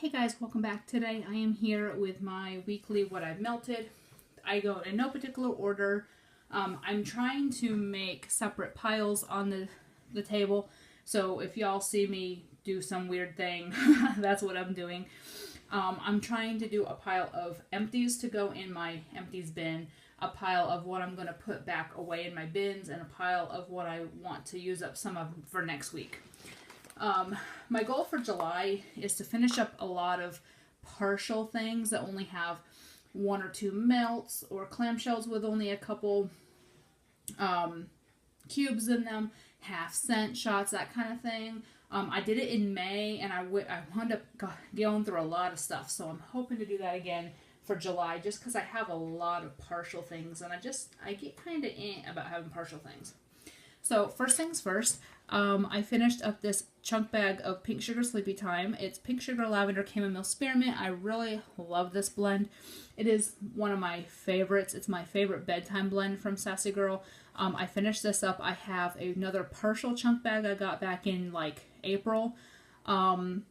Hey guys, welcome back. Today I am here with my weekly what I've melted. I go in no particular order. I'm trying to make separate piles on the table, so if y'all see me do some weird thing, that's what I'm doing. I'm trying to do a pile of empties to go in my empties bin, a pile of what I'm going to put back away in my bins, and a pile of what I want to use up some of for next week. My goal for July is to finish up a lot of partial things that only have one or two melts, or clamshells with only a couple cubes in them, half cent shots, that kind of thing. I did it in May, and I wound up going through a lot of stuff, so I'm hoping to do that again for July, just because I have a lot of partial things, and I get kind of about having partial things. So first things first, I finished up this chunk bag of Pink Sugar Sleepy Time. It's Pink Sugar Lavender Chamomile Spearmint. I really love this blend. It is one of my favorites. It's my favorite bedtime blend from Sassy Girl. I finished this up. I have another partial chunk bag I got back in like April. And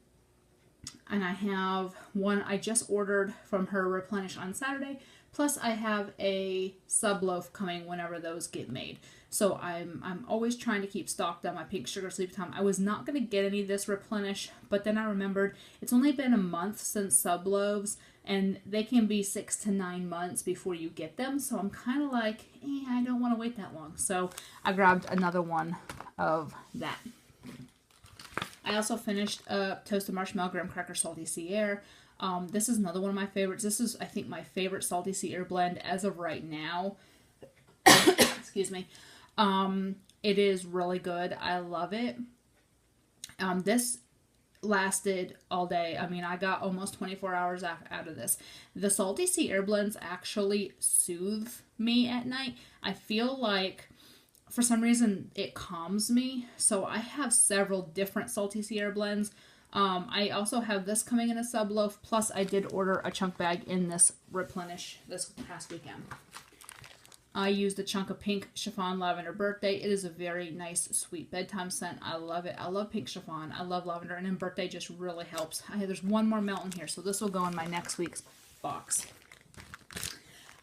I have one I just ordered from her replenish on Saturday. Plus I have a sub loaf coming whenever those get made. So I'm always trying to keep stocked on my Pink Sugar Sleepy Time. I was not going to get any of this replenish, but then I remembered it's only been a month since sub loaves, and they can be 6 to 9 months before you get them. So I'm kind of like, I don't want to wait that long. So I grabbed another one of that. I also finished up Toasted Marshmallow Graham Cracker Salty Sea Air. This is another one of my favorites. This is, I think, my favorite Salty Sea Air blend as of right now. Excuse me. It is really good. I love it. This lasted all day. I mean, I got almost 24 hours out of this. The Salty Sea Air blends actually soothe me at night. I feel like for some reason it calms me. So I have several different Salty Sea Air blends. I also have this coming in a sub loaf. Plus I did order a chunk bag in this replenish this past weekend. I used a chunk of Pink Chiffon Lavender Birthday. It is a very nice, sweet bedtime scent. I love it. I love Pink Chiffon. I love lavender. And then Birthday just really helps. There's one more melt in here, so this will go in my next week's box.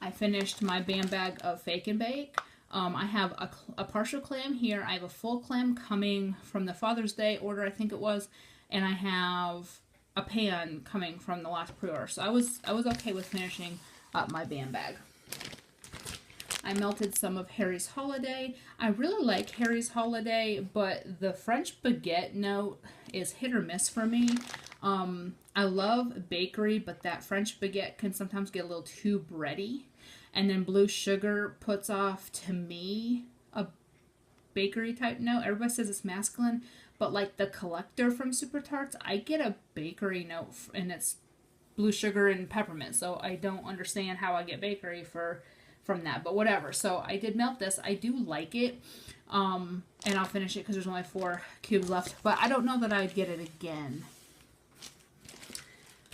I finished my BAM bag of Fake and Bake. I have a partial clam here. I have a full clam coming from the Father's Day order, I think it was. And I have a pan coming from the last pre-order. So I was okay with finishing up my BAM bag. I melted some of Harry's Holiday. I really like Harry's Holiday, but the French baguette note is hit or miss for me. I love bakery, but that French baguette can sometimes get a little too bready. And then Blue Sugar puts off, to me, a bakery type note. Everybody says it's masculine, but like the Collector from Super Tarts, I get a bakery note, and it's Blue Sugar and peppermint. So I don't understand how I get bakery from that, but whatever. So I did melt this. I do like it, and I'll finish it because there's only 4 cubes left, but I don't know that I'd get it again.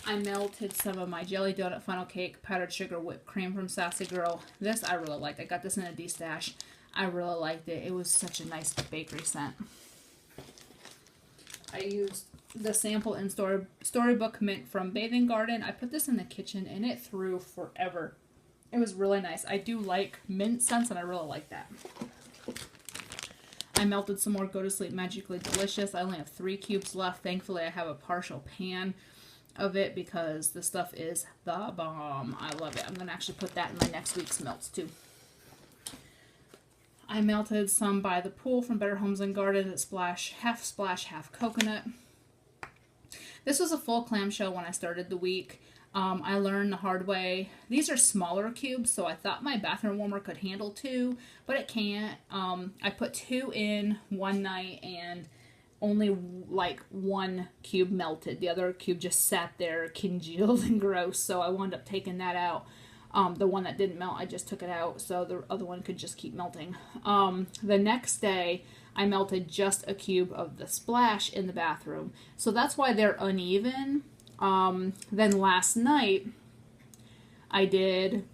I melted some of my Jelly Donut Funnel Cake Powdered Sugar Whipped Cream from Sassy Girl. This I really liked. I got this in a D-stash. I really liked it. It was such a nice bakery scent. I used the sample in Storybook Mint from Bathing Garden. I put this in the kitchen and it threw forever. It was really nice. I do like mint scents, and I really like that. I melted some more Go to Sleep Magically Delicious. I only have 3 cubes left. Thankfully, I have a partial pan of it because the stuff is the bomb. I love it. I'm going to actually put that in my next week's melts, too. I melted some By the Pool from Better Homes and Gardens. It's splash, half coconut. This was a full clamshell when I started the week. I learned the hard way. These are smaller cubes, so I thought my bathroom warmer could handle 2, but it can't. I put 2 in one night, and only like 1 cube melted. The other cube just sat there congealed and gross, so I wound up taking that out. The one that didn't melt, I just took it out, so the other one could just keep melting. The next day, I melted just a cube of the Splash in the bathroom, so that's why they're uneven. Then last night, I did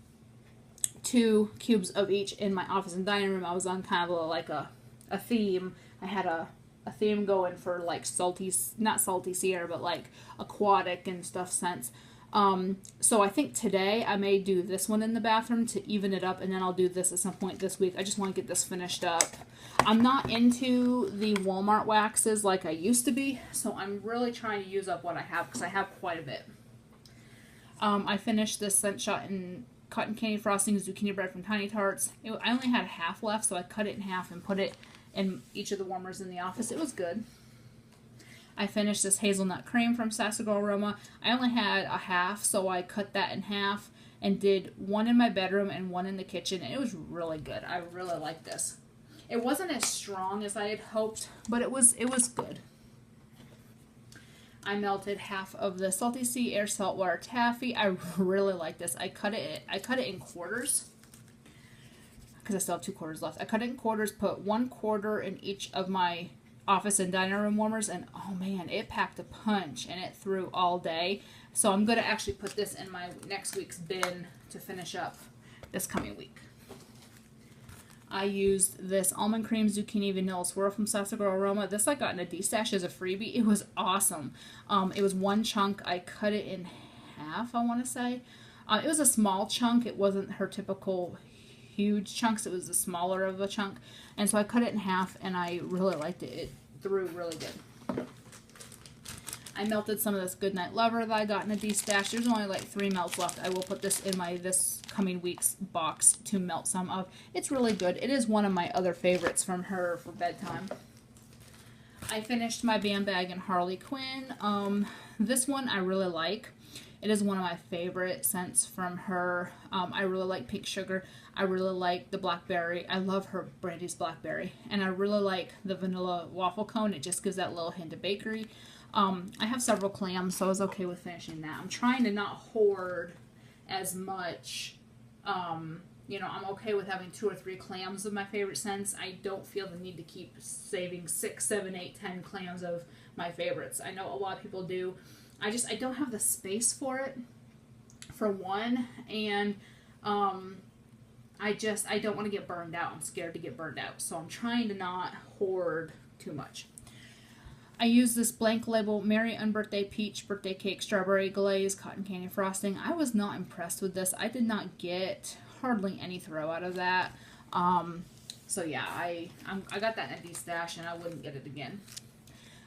2 cubes of each in my office and dining room. I was on kind of like a theme. I had a a theme going for like salty, not salty Sierra, but like aquatic and stuff scents. So I think today I may do this one in the bathroom to even it up, and then I'll do this at some point this week. I just want to get this finished up. I'm not into the Walmart waxes like I used to be, so I'm really trying to use up what I have because I have quite a bit. I finished this Scent Shot in Cotton Candy Frosting Zucchini Bread from Tiny Tarts. I only had half left, so I cut it in half and put it in each of the warmers in the office. It was good. I finished this Hazelnut Cream from Sassy Girl Aroma. I only had a half, so I cut that in half and did one in my bedroom and one in the kitchen, and it was really good. I really liked this. It wasn't as strong as I had hoped, but it was good. I melted half of the Salty Sea Air Saltwater Taffy. I really like this. I cut it in quarters because I still have 2 quarters left. I cut it in quarters, put 1 quarter in each of my office and dining room warmers, and oh man, it packed a punch and it threw all day. So I'm going to actually put this in my next week's bin to finish up this coming week. I used this Almond Cream Zucchini Vanilla Swirl from Sassy Girl Aroma. This I got in a D-Stash as a freebie. It was awesome. It was 1 chunk. I cut it in half, I want to say. It was a small chunk. It wasn't her typical huge chunks. It was a smaller of a chunk. And so I cut it in half, and I really liked it. It threw really good. I melted some of this Goodnight Lover that I got in a D-Stash. There's only like 3 melts left. I will put this in my this coming week's box to melt some of. It's really good. It is one of my other favorites from her for bedtime. I finished my Bam Bag and Harley Quinn. This one I really like. It is one of my favorite scents from her. I really like Pink Sugar. I really like the Blackberry. I love her Brandy's Blackberry. And I really like the Vanilla Waffle Cone. It just gives that little hint of bakery. I have several clams, so I was okay with finishing that. I'm trying to not hoard as much. You know, I'm okay with having 2 or 3 clams of my favorite scents. I don't feel the need to keep saving 6, 7, 8, 10 clams of my favorites. I know a lot of people do. I don't have the space for it, for one, and I don't want to get burned out. I'm scared to get burned out, so I'm trying to not hoard too much. I use this Blank Label Merry Unbirthday Peach Birthday Cake Strawberry Glaze Cotton Candy Frosting. I was not impressed with this. I did not get hardly any throw out of that. So yeah, I got that in a D-Stash, and I wouldn't get it again.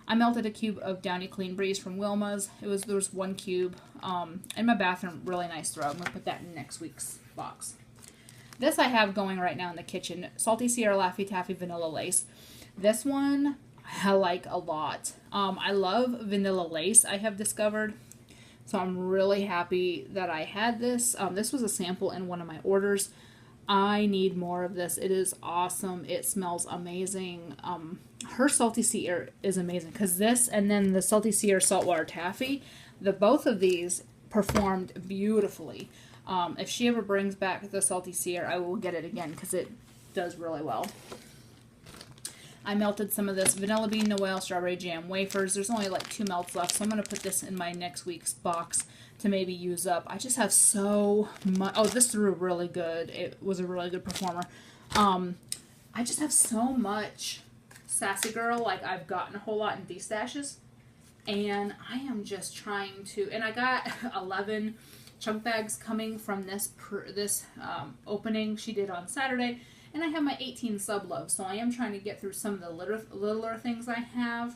I melted a cube of Downy Clean Breeze from Wilma's. There was 1 cube in my bathroom. Really nice throw. I'm going to put that in next week's box. This I have going right now in the kitchen. Salty Sierra Laffy Taffy Vanilla Lace. This one I like a lot. I love vanilla lace, I have discovered. So I'm really happy that I had this. This was a sample in one of my orders. I need more of this. It is awesome. It smells amazing. Her Salty Sea Air is amazing because this and then the Salty Sea Air Saltwater Taffy, both of these performed beautifully. If she ever brings back the Salty Sea Air, I will get it again because it does really well. I melted some of this Vanilla Bean Noel Strawberry Jam Wafers. There's only like 2 melts left, so I'm going to put this in my next week's box to maybe use up. I just have so much. Oh, this threw really good. It was a really good performer. I just have so much Sassy Girl. Like, I've gotten a whole lot in D-Stashes, and I am just trying to. And I got 11 chunk bags coming from this opening she did on Saturday. And I have my 18 sub loaves, so I am trying to get through some of the littler things I have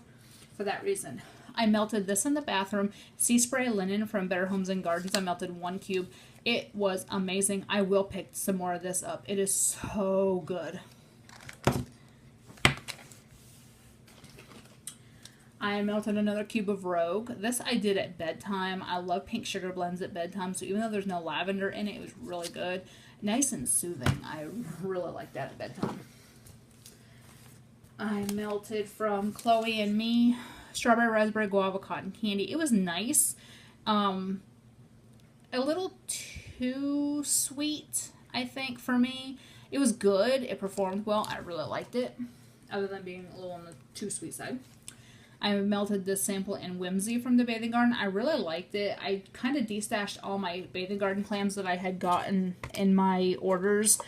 for that reason. I melted this in the bathroom. Sea Spray Linen from Better Homes and Gardens. I melted 1 cube. It was amazing. I will pick some more of this up. It is so good. I melted another cube of Rogue. This I did at bedtime. I love pink sugar blends at bedtime, so even though there's no lavender in it, it was really good. Nice and soothing. I really like that at bedtime. I melted from Chloe and Me Strawberry Raspberry Guava Cotton Candy. It was nice. A little too sweet, I think, for me. It was good. It performed well. I really liked it, other than being a little on the too sweet side. I melted this sample in Whimsy from the Bathing Garden. I really liked it. I kind of destashed all my Bathing Garden clams that I had gotten in my orders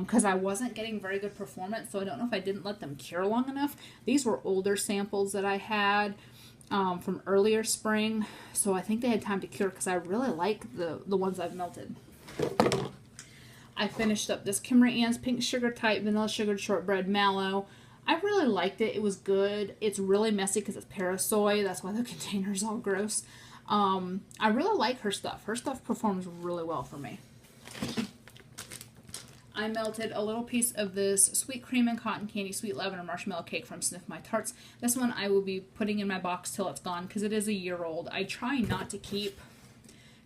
because I wasn't getting very good performance, so I don't know if I didn't let them cure long enough. These were older samples that I had from earlier spring, so I think they had time to cure because I really like the ones I've melted. I finished up this Kimberly Ann's Pink Sugar Type Vanilla Sugared Shortbread Mallow. I really liked it. It was good. It's really messy because it's Parasoy. That's why the container's all gross. I really like her stuff. Her stuff performs really well for me. I melted a little piece of this Sweet Cream and Cotton Candy Sweet Lavender Marshmallow Cake from Sniff My Tarts. This one I will be putting in my box till it's gone because it is a year old. I try not to keep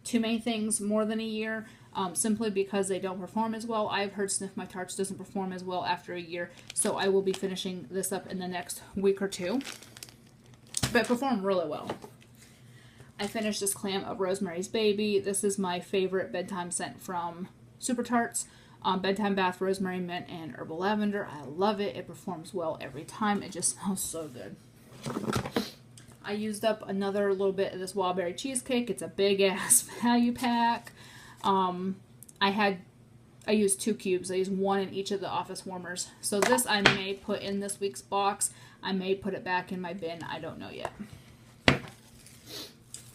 too many things more than a year. Simply because they don't perform as well. I've heard Sniff My Tarts doesn't perform as well after a year, so I will be finishing this up in the next week or two. But it performed really well. I finished this clam of Rosemary's Baby. This is my favorite bedtime scent from Super Tarts. Bedtime Bath, Rosemary Mint, and Herbal Lavender. I love it. It performs well every time. It just smells so good. I used up another little bit of this Wild Berry Cheesecake. It's a big ass value pack. I used 2 cubes. I used 1 in each of the office warmers. So this I may put in this week's box. I may put it back in my bin. I don't know yet.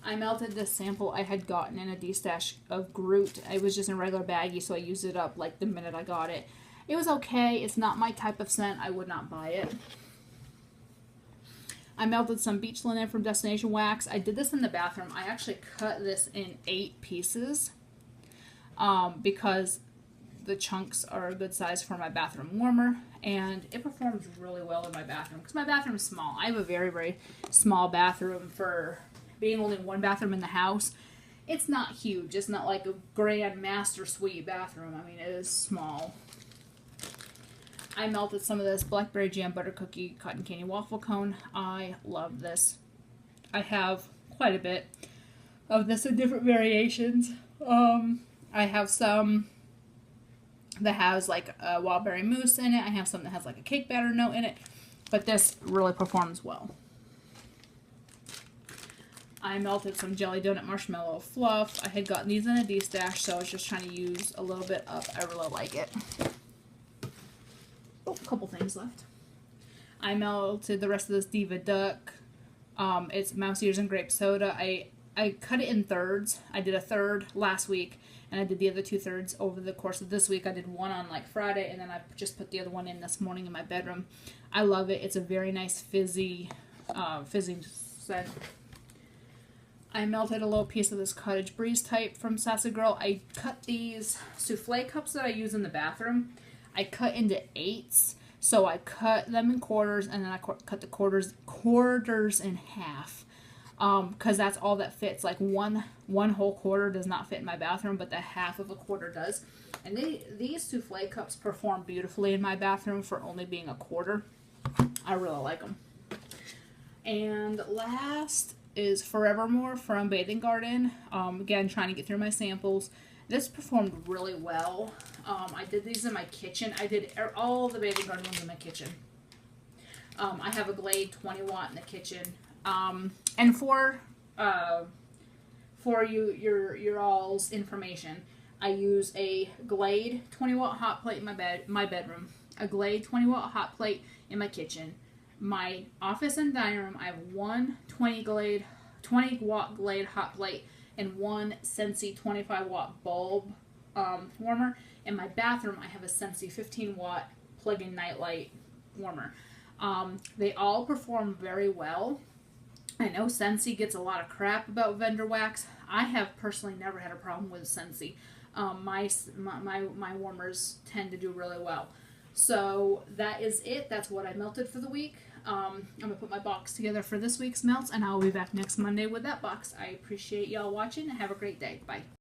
I melted this sample I had gotten in a destash of Groot. It was just in a regular baggie, so I used it up like the minute I got it. It was okay. It's not my type of scent. I would not buy it. I melted some beach linen from Destination Wax. I did this in the bathroom. I actually cut this in 8 pieces. Because the chunks are a good size for my bathroom warmer, and it performs really well in my bathroom because my bathroom is small. I have a very, very small bathroom for being only one bathroom in the house. It's not huge. It's not like a grand master suite bathroom. I mean, it is small. I melted some of this Blackberry Jam Butter Cookie Cotton Candy Waffle Cone. I love this. I have quite a bit of this in different variations. I have some that has like a wild berry mousse in it. I have some that has like a cake batter note in it. But this really performs well. I melted some Jelly Donut Marshmallow Fluff. I had gotten these in a destash, so I was just trying to use a little bit up. I really like it. Oh, a couple things left. I melted the rest of this Diva Duck. It's mouse ears and grape soda. I cut it in thirds. I did a third last week, and I did the other 2 thirds over the course of this week. I did one on like Friday, and then I just put the other one in this morning in my bedroom. I love it. It's a very nice fizzing scent. I melted a little piece of this Cottage Breeze type from Sassy Girl. I cut these souffle cups that I use in the bathroom. I cut into 8s, so I cut them in quarters, and then I cut the quarters in half. Because that's all that fits. Like one whole quarter does not fit in my bathroom, but the half of a quarter does. And these souffle cups perform beautifully in my bathroom for only being a quarter. I really like them. And last is Forevermore from Bathing Garden. Again, trying to get through my samples. This performed really well. I did these in my kitchen. I did all the Bathing Garden ones in my kitchen. I have a Glade 20 watt in the kitchen. And for your all's information, I use a Glade 20 watt hot plate in my bedroom, a Glade 20 watt hot plate in my kitchen. My office and dining room, I have one 20 watt Glade hot plate and one Scentsy 25 watt bulb warmer. In my bathroom, I have a Scentsy 15 watt plug-in nightlight warmer. They all perform very well. I know Scentsy gets a lot of crap about vendor wax. I have personally never had a problem with Scentsy. My warmers tend to do really well. So that is it. That's what I melted for the week. I'm going to put my box together for this week's melts, and I'll be back next Monday with that box. I appreciate y'all watching, and have a great day. Bye.